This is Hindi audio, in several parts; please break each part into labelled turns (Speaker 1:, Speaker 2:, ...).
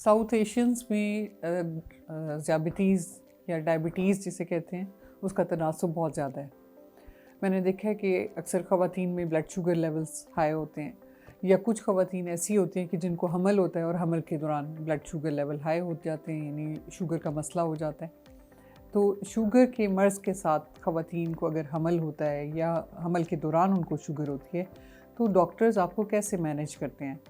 Speaker 1: साउथ एशियंस में ज़्याबिटीज़ या डायबिटीज़ जिसे कहते हैं उसका तनासुब बहुत ज़्यादा है। मैंने देखा है कि अक्सर ख़वातीन में ब्लड शुगर लेवल्स हाई होते हैं या कुछ ख़वातीन ऐसी होती हैं कि जिनको हमल होता है और हमल के दौरान ब्लड शुगर लेवल हाई हो जाते हैं, यानी शुगर का मसला हो जाता है। तो शुगर के मर्ज़ के साथ ख़वातीन को अगर हमल होता है या हमल के दौरान उनको शुगर होती है तो डॉक्टर्स आपको कैसे मैनेज करते हैं?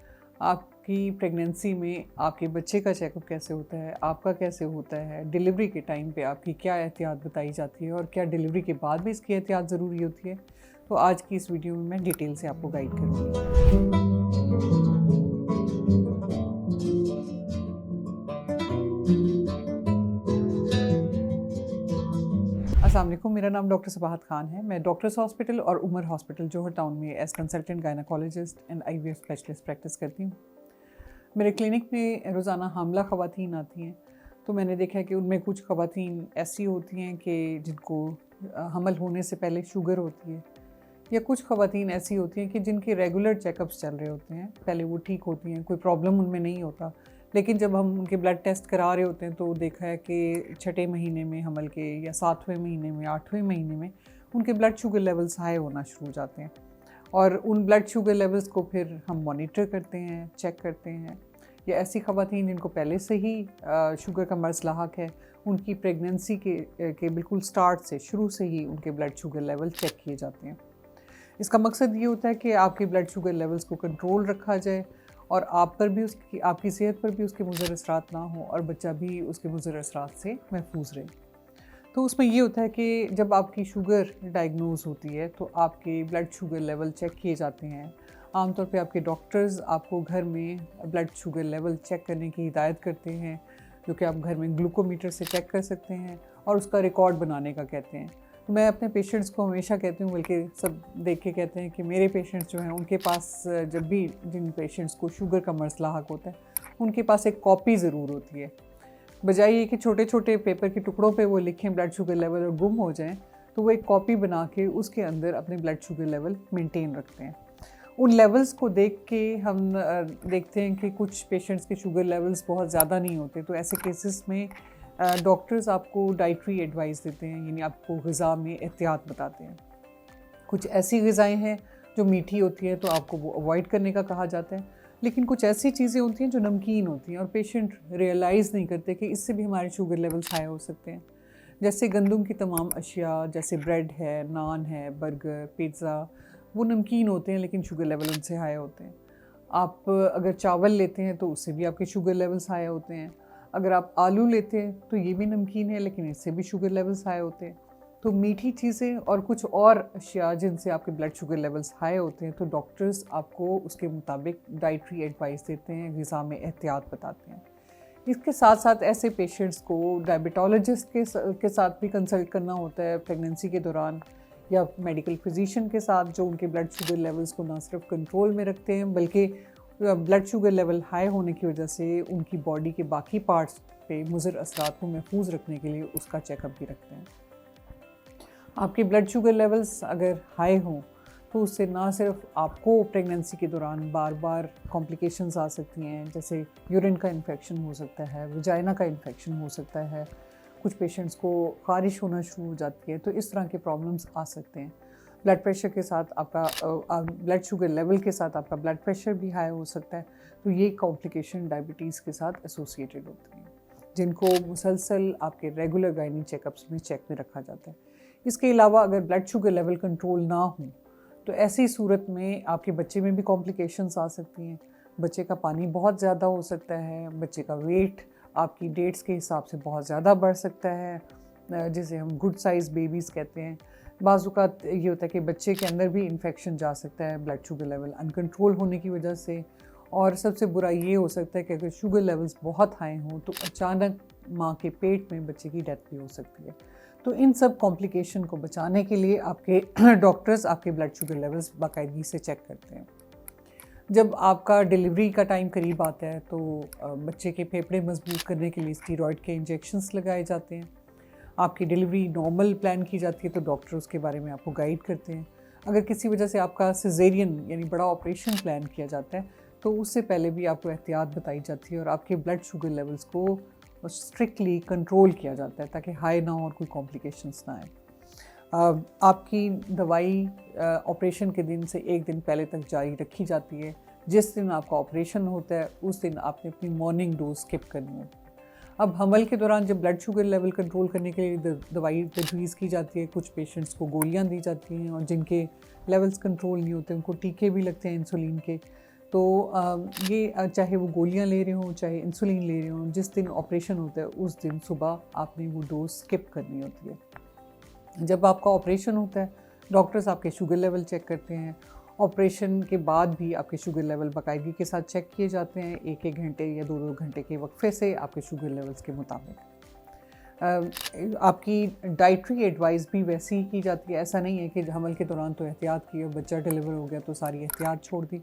Speaker 1: आपकी प्रेगनेंसी में आपके बच्चे का चेकअप कैसे होता है, आपका कैसे होता है, डिलीवरी के टाइम पे आपकी क्या एहतियात बताई जाती है और क्या डिलीवरी के बाद भी इसकी एहतियात ज़रूरी होती है? तो आज की इस वीडियो में मैं डिटेल से आपको गाइड करूँगी। अस्सलाम वालेकुम, मेरा नाम डॉक्टर सबाहत खान है। मैं डॉक्टर्स हॉस्पिटल और उमर हॉस्पिटल जोहर टाउन में as consultant gynaecologist and IVF specialist practice करती हूँ। मेरे क्लिनिक में रोज़ाना हामला ख़वातीन आती हैं, तो मैंने देखा है कि उनमें कुछ ख़वातीन ऐसी होती हैं कि जिनको हमल होने से पहले शुगर होती है, या कुछ ख़वातीन ऐसी होती हैं कि जिनके रेगुलर चेकअप्स चल रहे होते हैं, पहले वो ठीक होती हैं, कोई प्रॉब्लम उनमें नहीं होता। लेकिन जब हम उनके ब्लड टेस्ट करा रहे होते हैं तो देखा है कि छठे महीने में हमल के या 7वें महीने में, 8वें महीने में उनके ब्लड शुगर लेवल्स हाई होना शुरू हो जाते हैं। और उन ब्लड शुगर लेवल्स को फिर हम मॉनिटर करते हैं, चेक करते हैं। या ऐसी ख़वातीन जिनको पहले से ही शुगर का मर्ज़ लाहक है, उनकी प्रेगनेंसी के बिल्कुल स्टार्ट से, शुरू से ही उनके ब्लड शुगर लेवल चेक किए जाते हैं। इसका मकसद ये होता है कि आपके ब्लड शुगर लेवल्स को कंट्रोल रखा जाए और आप पर भी उसकी, आपकी सेहत पर भी उसके मुज़र असरात ना हो और बच्चा भी उसके मुज़र असरात से महफूज रहे। तो उसमें ये होता है कि जब आपकी शुगर डायग्नोज़ होती है तो आपके ब्लड शुगर लेवल चेक किए जाते हैं। आमतौर पे आपके डॉक्टर्स आपको घर में ब्लड शुगर लेवल चेक करने की हिदायत करते हैं, जो कि आप घर में ग्लूकोमीटर से चेक कर सकते हैं और उसका रिकॉर्ड बनाने का कहते हैं। तो मैं अपने पेशेंट्स को हमेशा कहती हूँ, बल्कि सब देख के कहते हैं कि मेरे पेशेंट्स जो हैं उनके पास, जब भी जिन पेशेंट्स को शुगर का मर्ज़ लाहक होता है उनके पास एक कॉपी ज़रूर होती है। बजाय ये कि छोटे छोटे पेपर के टुकड़ों पे वो लिखें ब्लड शुगर लेवल और गुम हो जाएं, तो वो एक कॉपी बना के उसके अंदर अपने ब्लड शुगर लेवल मेंटेन रखते हैं। उन लेवल्स को देख के हम देखते हैं कि कुछ पेशेंट्स के शुगर लेवल्स बहुत ज़्यादा नहीं होते, तो ऐसे केसेस में डॉक्टर्स आपको डाइटरी एडवाइस देते हैं, यानी आपको ग़िज़ा में एहतियात बताते हैं। कुछ ऐसी ग़िज़ाएँ हैं जो मीठी होती हैं तो आपको वो अवॉइड करने का कहा जाता है, लेकिन कुछ ऐसी चीज़ें होती हैं जो नमकीन होती हैं और पेशेंट रियलाइज़ नहीं करते कि इससे भी हमारे शुगर लेवल्स हाई हो सकते हैं। जैसे गंदम की तमाम अशिया, जैसे ब्रेड है, नान है, बर्गर, पिज़्ज़ा, वो नमकीन होते हैं लेकिन शुगर लेवल उनसे हाई होते हैं। आप अगर चावल लेते हैं तो उससे भी आपके शुगर लेवल्स हाई होते हैं। अगर आप आलू लेते हैं तो ये भी नमकीन है लेकिन इससे भी शुगर लेवल्स हाई होते हैं। तो मीठी चीज़ें और कुछ और अशिया जिनसे आपके ब्लड शुगर लेवल्स हाई होते हैं, तो डॉक्टर्स आपको उसके मुताबिक डाइटरी एडवाइस देते हैं, ग़िज़ा में एहतियात बताते हैं। इसके साथ साथ ऐसे पेशेंट्स को डायबिटोलॉजिस्ट के साथ भी कंसल्ट करना होता है प्रेगनेंसी के दौरान, या मेडिकल फिजिशियन के साथ, जो उनके ब्लड शुगर लेवल्स को ना सिर्फ कंट्रोल में रखते हैं बल्कि ब्लड शुगर लेवल हाई होने की वजह से उनकी बॉडी के बाकी पार्ट्स पे मुज़र असरात को महफूज रखने के लिए उसका चेकअप भी रखते हैं। आपके ब्लड शुगर लेवल्स अगर हाई हों तो उससे ना सिर्फ आपको प्रेगनेंसी के दौरान बार बार कॉम्प्लिकेशंस आ सकती हैं, जैसे यूरिन का इन्फेक्शन हो सकता है, वजाइना का इन्फेक्शन हो सकता है, कुछ पेशेंट्स को ख़ारिश होना शुरू हो जाती है, तो इस तरह के प्रॉब्लम्स आ सकते हैं। ब्लड प्रेशर के साथ आपका ब्लड शुगर लेवल के साथ आपका ब्लड प्रेशर भी हाई हो सकता है, तो ये कॉम्प्लिकेशन डायबिटीज़ के साथ एसोसिएटेड होती हैं, जिनको मुसलसल आपके रेगुलर गायनी चेकअप्स में चेक में रखा जाता है। इसके अलावा अगर ब्लड शुगर लेवल कंट्रोल ना हो तो ऐसी सूरत में आपके बच्चे में भी कॉम्प्लिकेशंस आ सकती हैं। बच्चे का पानी बहुत ज़्यादा हो सकता है, बच्चे का वेट आपकी डेट्स के हिसाब से बहुत ज़्यादा बढ़ सकता है, जिसे हम गुड साइज़ बेबीज़ कहते हैं। बाज़ औक़ात ये होता है कि बच्चे के अंदर भी इन्फेक्शन जा सकता है ब्लड शुगर लेवल अनकंट्रोल होने की वजह से। और सबसे बुरा ये हो सकता है कि अगर शुगर लेवल्स बहुत हाई हों तो अचानक माँ के पेट में बच्चे की डेथ भी हो सकती है। तो इन सब कॉम्प्लिकेशन को बचाने के लिए आपके डॉक्टर्स आपके ब्लड शुगर लेवल्स बाकायदगी से चेक करते हैं। जब आपका डिलीवरी का टाइम करीब आता है तो बच्चे के फेफड़े मजबूत करने के लिए स्टीरॉयड के इंजेक्शंस लगाए जाते हैं। आपकी डिलीवरी नॉर्मल प्लान की जाती है तो डॉक्टर उसके बारे में आपको गाइड करते हैं। अगर किसी वजह से आपका सिजेरियन यानी बड़ा ऑपरेशन प्लान किया जाता है तो उससे पहले भी आपको एहतियात बताई जाती है और आपके ब्लड शुगर लेवल्स को स्ट्रिक्टली कंट्रोल किया जाता है ताकि हाई ना हो और कोई कॉम्प्लिकेशंस ना आए। आपकी दवाई ऑपरेशन के दिन से 1 दिन पहले तक जारी रखी जाती है। जिस दिन आपका ऑपरेशन होता है उस दिन आपने अपनी मॉर्निंग डोज स्किप करनी होती है। अब हमल के दौरान जब ब्लड शुगर लेवल कंट्रोल करने के लिए दवाई तजवीज़ की जाती है, कुछ पेशेंट्स को गोलियां दी जाती हैं और जिनके लेवल्स कंट्रोल नहीं होते उनको टीके भी लगते हैं इंसुलिन के। तो ये चाहे वो गोलियां ले रहे हों चाहे इंसुलिन ले रहे हों, जिस दिन ऑपरेशन होता है उस दिन सुबह आपने वो डोज स्किप करनी होती है। जब आपका ऑपरेशन होता है डॉक्टर्स आपके शुगर लेवल चेक करते हैं। ऑपरेशन के बाद भी आपके शुगर लेवल बाकायदगी के साथ चेक किए जाते हैं, 1-1 घंटे या 2-2 घंटे के वक्फे से आपके शुगर लेवल्स के मुताबिक। आपकी डाइटरी एडवाइस भी वैसी ही की जाती है। ऐसा नहीं है कि हमल के दौरान तो एहतियात की और बच्चा डिलीवर हो गया तो सारी एहतियात छोड़ दी।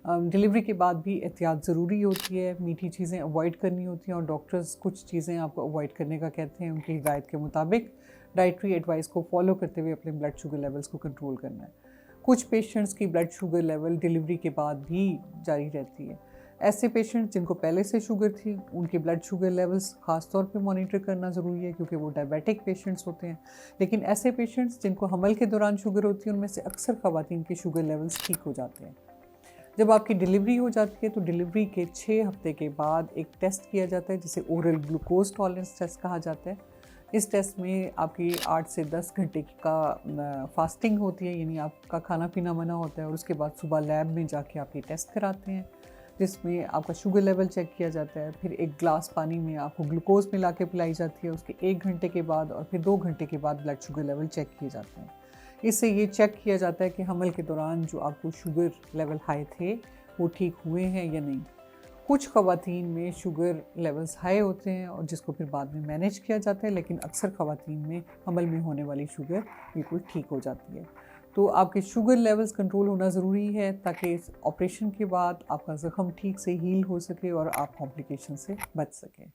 Speaker 1: डिलीवरी के बाद भी एहतियात ज़रूरी होती है, मीठी चीज़ें अवॉइड करनी होती हैं और डॉक्टर्स कुछ चीज़ें आपको अवॉइड करने का कहते हैं। उनकी हिदायत के मुताबिक डाइटरी एडवाइस को फॉलो करते हुए अपने ब्लड शुगर लेवल्स को कंट्रोल करना है। कुछ पेशेंट्स की ब्लड शुगर लेवल डिलीवरी के बाद भी जारी रहती है। ऐसे पेशेंट्स जिनको पहले से शुगर थी उनके ब्लड शुगर लेवल्स ख़ास तौर पे मॉनिटर करना ज़रूरी है क्योंकि वो डायबिटिक पेशेंट्स होते हैं। लेकिन ऐसे पेशेंट्स जिनको हमल के दौरान शुगर होती है उनमें से अक्सर ख़वातीन के शुगर लेवल्स ठीक हो जाते हैं। जब आपकी डिलीवरी हो जाती है तो डिलीवरी के 6 हफ्ते के बाद एक टेस्ट किया जाता है जिसे ओरल ग्लूकोज टॉलरेंस टेस्ट कहा जाता है। इस टेस्ट में आपकी 8 से 10 घंटे का फास्टिंग होती है, यानी आपका खाना पीना मना होता है और उसके बाद सुबह लैब में जाके आप ये टेस्ट कराते हैं जिसमें आपका शुगर लेवल चेक किया जाता है। फिर एक ग्लास पानी में आपको ग्लूकोज मिला के पिलाई जाती है। उसके 1 घंटे के बाद और फिर 2 घंटे के बाद ब्लड शुगर लेवल चेक किए जाते हैं। इससे ये चेक किया जाता है कि हमल के दौरान जो आपको शुगर लेवल हाई थे वो ठीक हुए हैं या नहीं। कुछ ख़वातीन में शुगर लेवल्स हाई होते हैं और जिसको फिर बाद में मैनेज किया जाता है, लेकिन अक्सर ख़वातीन में हमल में होने वाली शुगर बिल्कुल ठीक हो जाती है। तो आपके शुगर लेवल्स कंट्रोल होना ज़रूरी है ताकि इस ऑपरेशन के बाद आपका ज़ख़म ठीक से हील हो सके और आप कॉम्प्लिकेशन से बच सकें।